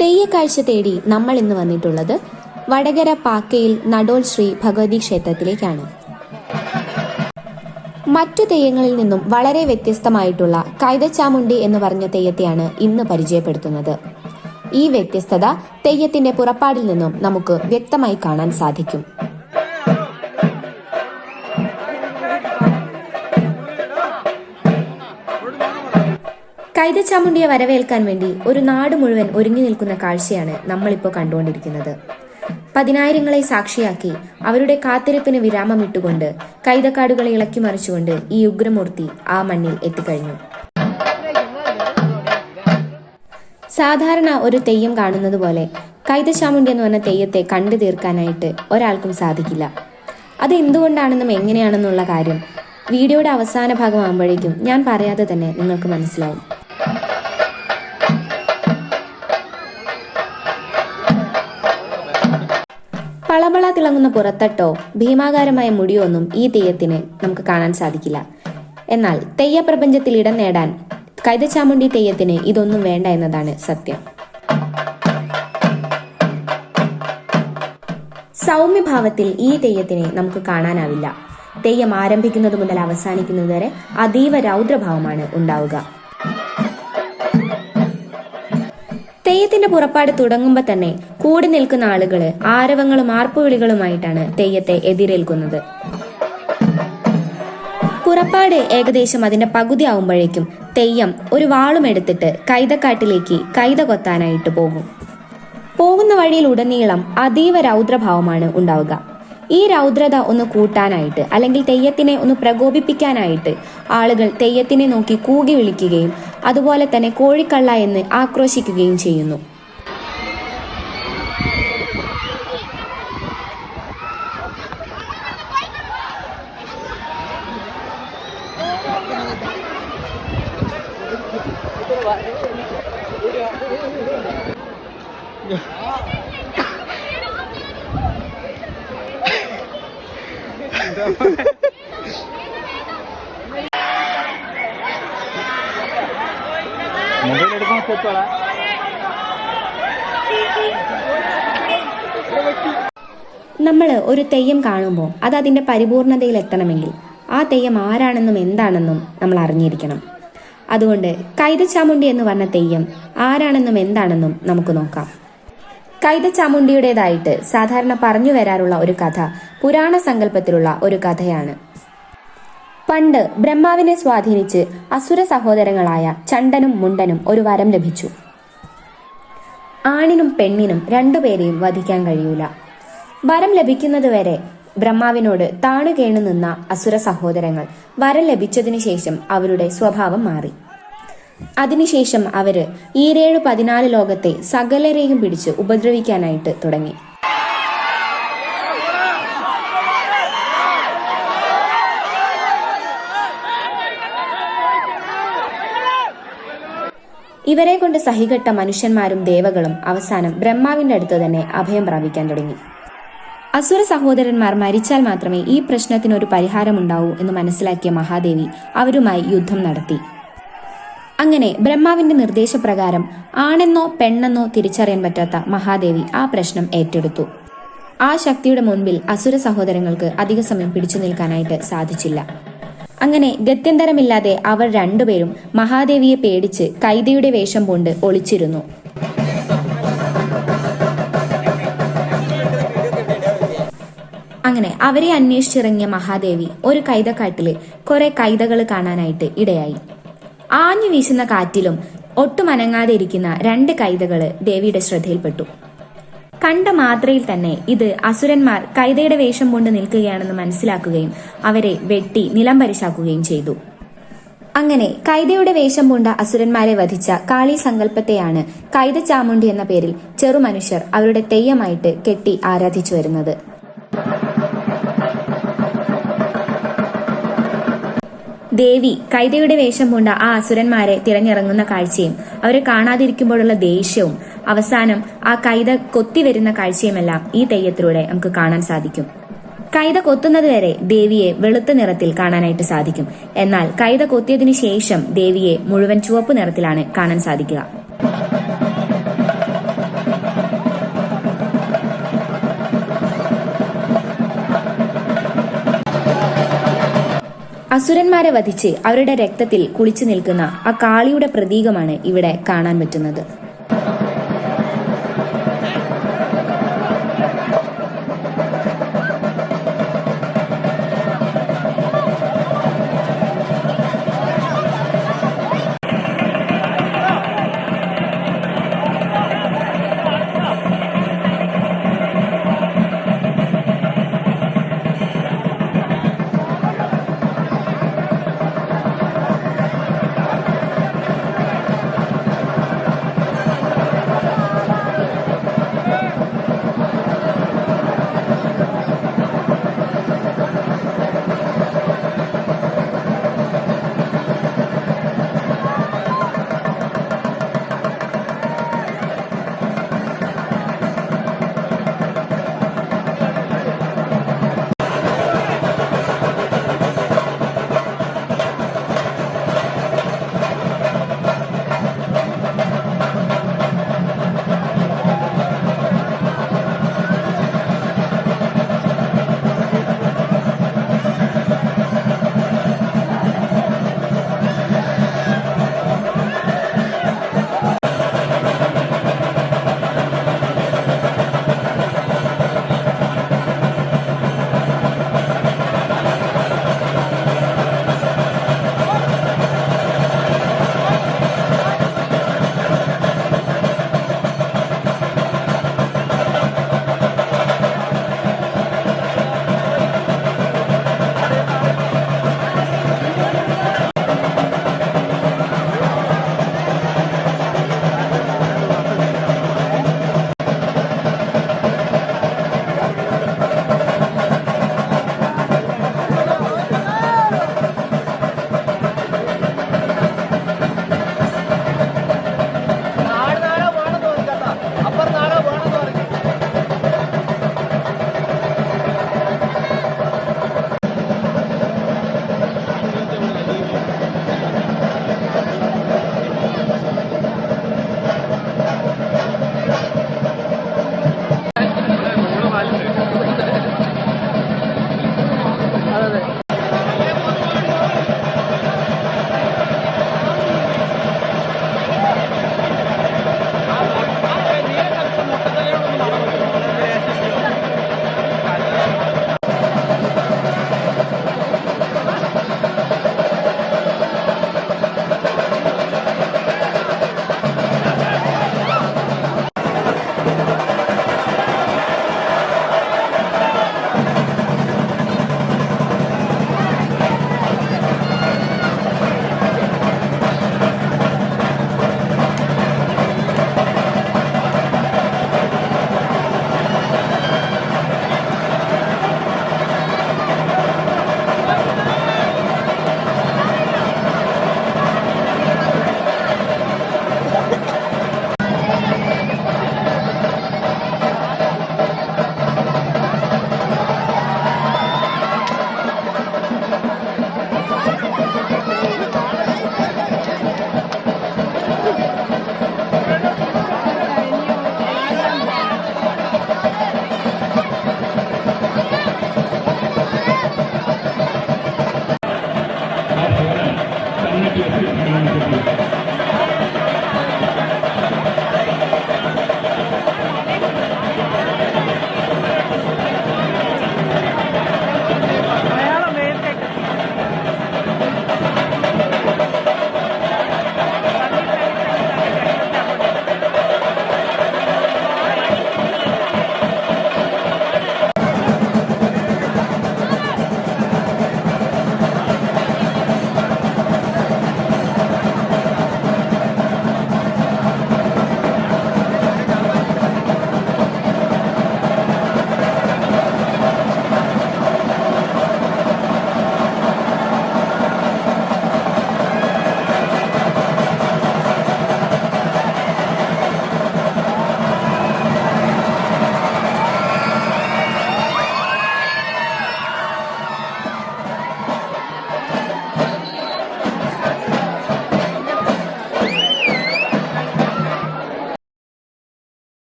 തെയ്യക്കാഴ്ച തേടി നമ്മൾ ഇന്ന് വന്നിട്ടുള്ളത് വടകര പാക്കയിൽ നടോൾ ശ്രീ ഭഗവതി ക്ഷേത്രത്തിലേക്കാണ്. മറ്റു തെയ്യങ്ങളിൽ നിന്നും വളരെ വ്യത്യസ്തമായിട്ടുള്ള കൈതച്ചാമുണ്ടി എന്ന് പറഞ്ഞ തെയ്യത്തെയാണ് ഇന്ന് പരിചയപ്പെടുത്തുന്നത്. ഈ വ്യത്യസ്തത തെയ്യത്തിന്റെ പുറപ്പാടിൽ നിന്നും നമുക്ക് വ്യക്തമായി കാണാൻ സാധിക്കും. കൈതച്ചാമുണ്ടിയെ വരവേൽക്കാൻ വേണ്ടി ഒരു നാട് മുഴുവൻ ഒരുങ്ങി നിൽക്കുന്ന കാഴ്ചയാണ് നമ്മളിപ്പോൾ കണ്ടുകൊണ്ടിരിക്കുന്നത്. പതിനായിരങ്ങളെ സാക്ഷിയാക്കി അവരുടെ കാത്തിരിപ്പിന് വിരാമം ഇട്ടുകൊണ്ട് കൈതക്കാടുകളെ ഇളക്കി മറിച്ചുകൊണ്ട് ഈ ഉഗ്രമൂർത്തി ആ മണ്ണിൽ എത്തിക്കഴിഞ്ഞു. സാധാരണ ഒരു തെയ്യം കാണുന്നത് പോലെ കൈതച്ചാമുണ്ടി എന്ന് പറഞ്ഞ തെയ്യത്തെ കണ്ടു തീർക്കാനായിട്ട് ഒരാൾക്കും സാധിക്കില്ല. അത് എന്തുകൊണ്ടാണെന്നും എങ്ങനെയാണെന്നുള്ള കാര്യം വീഡിയോയുടെ അവസാന ഭാഗമാകുമ്പോഴേക്കും ഞാൻ പറയാതെ തന്നെ നിങ്ങൾക്ക് മനസ്സിലാവും. പളപള തിളങ്ങുന്ന പുറത്തട്ടോ ഭീമാകാരമായ മുടിയോ ഒന്നും ഈ തെയ്യത്തിന് നമുക്ക് കാണാൻ സാധിക്കില്ല. എന്നാൽ തെയ്യപ്രപഞ്ചത്തിൽ ഇടം നേടാൻ കൈതച്ചാമുണ്ടി തെയ്യത്തിന് ഇതൊന്നും വേണ്ട എന്നതാണ് സത്യം. സൗമ്യഭാവത്തിൽ ഈ തെയ്യത്തിനെ നമുക്ക് കാണാനാവില്ല. തെയ്യം ആരംഭിക്കുന്നത് മുതൽ അവസാനിക്കുന്നത് വരെ അതീവ രൗദ്രഭാവമാണ് ഉണ്ടാവുക. തെയ്യത്തിന്റെ പുറപ്പാട് തുടങ്ങുമ്പോൾ തന്നെ കൂടി നിൽക്കുന്ന ആളുകള് ആരവങ്ങളും ആർപ്പുവിളികളുമായിട്ടാണ് തെയ്യത്തെ എതിരേൽക്കുന്നത്. പുറപ്പാട് ഏകദേശം അതിന്റെ പകുതി ആവുമ്പോഴേക്കും തെയ്യം ഒരു വാളും എടുത്തിട്ട് കൈതക്കാട്ടിലേക്ക് കൈത കൊത്താനായിട്ട് പോകുന്ന വഴിയിൽ ഉടനീളം അതീവ രൗദ്രഭാവമാണ് ഉണ്ടാവുക. ഈ രൗദ്രത ഒന്ന് കൂട്ടാനായിട്ട് അല്ലെങ്കിൽ തെയ്യത്തിനെ ഒന്ന് പ്രകോപിപ്പിക്കാനായിട്ട് ആളുകൾ തെയ്യത്തിനെ നോക്കി കൂകി വിളിക്കുകയും അതുപോലെ തന്നെ കോഴിക്കള്ള എന്ന് ആക്രോശിക്കുകയും ചെയ്യുന്നു. നമ്മൾ ഒരു തെയ്യം കാണുമ്പോൾ അത് അതിന്റെ പരിപൂർണതയിൽ എത്തണമെങ്കിൽ ആ തെയ്യം ആരാണെന്നും എന്താണെന്നും നമ്മൾ അറിഞ്ഞിരിക്കണം. അതുകൊണ്ട് കൈതച്ചാമുണ്ടി എന്ന് പറഞ്ഞ തെയ്യം ആരാണെന്നും എന്താണെന്നും നമുക്ക് നോക്കാം. കൈതച്ചാമുണ്ടിയുടേതായിട്ട് സാധാരണ പറഞ്ഞു വരാറുള്ള ഒരു കഥ പുരാണ സങ്കല്പത്തിലുള്ള ഒരു കഥയാണ്. പണ്ട് ബ്രഹ്മാവിനെ സ്വാധീനിച്ച് അസുര സഹോദരങ്ങളായ ചണ്ടനും മുണ്ടനും ഒരു വരം ലഭിച്ചു. ആണിനും പെണ്ണിനും രണ്ടുപേരെയും വധിക്കാൻ കഴിയൂല. വരം ലഭിക്കുന്നതുവരെ ബ്രഹ്മാവിനോട് താണുകേണു നിന്ന അസുര സഹോദരങ്ങൾ വരം ലഭിച്ചതിനു ശേഷം അവരുടെ സ്വഭാവം മാറി. അതിനുശേഷം അവര് 14 ലോകത്തെ സകലരെയും പിടിച്ച് ഉപദ്രവിക്കാനായിട്ട് തുടങ്ങി. ഇവരെ കൊണ്ട് സഹികെട്ട മനുഷ്യന്മാരും ദേവകളും അവസാനം ബ്രഹ്മാവിന്റെ അടുത്ത് തന്നെ അഭയം പ്രാപിക്കാൻ തുടങ്ങി. അസുര സഹോദരന്മാർ മരിച്ചാൽ മാത്രമേ ഈ പ്രശ്നത്തിനൊരു പരിഹാരമുണ്ടാവൂ എന്ന് മനസ്സിലാക്കിയ മഹാദേവി അവരുമായി യുദ്ധം നടത്തി. അങ്ങനെ ബ്രഹ്മാവിന്റെ നിർദ്ദേശപ്രകാരം ആണെന്നോ പെണ്ണെന്നോ തിരിച്ചറിയാൻ പറ്റാത്ത മഹാദേവി ആ പ്രശ്നം ഏറ്റെടുത്തു. ആ ശക്തിയുടെ മുൻപിൽ അസുര സഹോദരങ്ങൾക്ക് അധിക സമയം പിടിച്ചു നിൽക്കാനായിട്ട് സാധിച്ചില്ല. അങ്ങനെ ഗത്യന്തരമില്ലാതെ അവർ രണ്ടുപേരും മഹാദേവിയെ പേടിച്ച് കൈതയുടെ വേഷം കൊണ്ട് ഒളിച്ചിരുന്നു. അങ്ങനെ അവരെ അന്വേഷിച്ചിറങ്ങിയ മഹാദേവി ഒരു കൈതക്കാട്ടില് കുറെ കൈതകൾ കാണാനായിട്ട് ഇടയായി. ആഞ്ഞു വീശുന്ന കാറ്റിലും ഒട്ടും അനങ്ങാതെ ഇരിക്കുന്ന 2 കൈതകള് ദേവിയുടെ ശ്രദ്ധയിൽപ്പെട്ടു. കണ്ട മാത്രയിൽ തന്നെ ഇത് അസുരന്മാർ കൈതയുടെ വേഷം കൊണ്ട് നിൽക്കുകയാണെന്ന് മനസ്സിലാക്കുകയും അവരെ വെട്ടി നിലം പരിശാക്കുകയും ചെയ്തു. അങ്ങനെ കൈതയുടെ വേഷം പൂണ്ട അസുരന്മാരെ വധിച്ച കാളി സങ്കല്പത്തെയാണ് കൈതച്ചാമുണ്ടി എന്ന പേരിൽ ചെറുമനുഷ്യർ അവരുടെ തെയ്യമായിട്ട് കെട്ടി ആരാധിച്ചു വരുന്നത്. ദേവി കൈതയുടെ വേഷം പൂണ്ട ആ അസുരന്മാരെ തിരഞ്ഞിറങ്ങുന്ന കാഴ്ചയും അവരെ കാണാതിരിക്കുമ്പോഴുള്ള ദേഷ്യവും അവസാനം ആ കൈത കൊത്തി വരുന്ന കാഴ്ചയുമെല്ലാം ഈ തെയ്യത്തിലൂടെ നമുക്ക് കാണാൻ സാധിക്കും. കൈത കൊത്തുന്നത് വരെ ദേവിയെ വെളുത്ത നിറത്തിൽ കാണാനായിട്ട് സാധിക്കും. എന്നാൽ കൈത കൊത്തിയതിനു ശേഷം ദേവിയെ മുഴുവൻ ചുവപ്പ് നിറത്തിലാണ് കാണാൻ സാധിക്കുക. അസുരന്മാരെ വധിച്ച് അവരുടെ രക്തത്തിൽ കുളിച്ചു നിൽക്കുന്ന ആ കാളിയുടെ പ്രതീകമാണ് ഇവിടെ കാണാൻ പറ്റുന്നത്.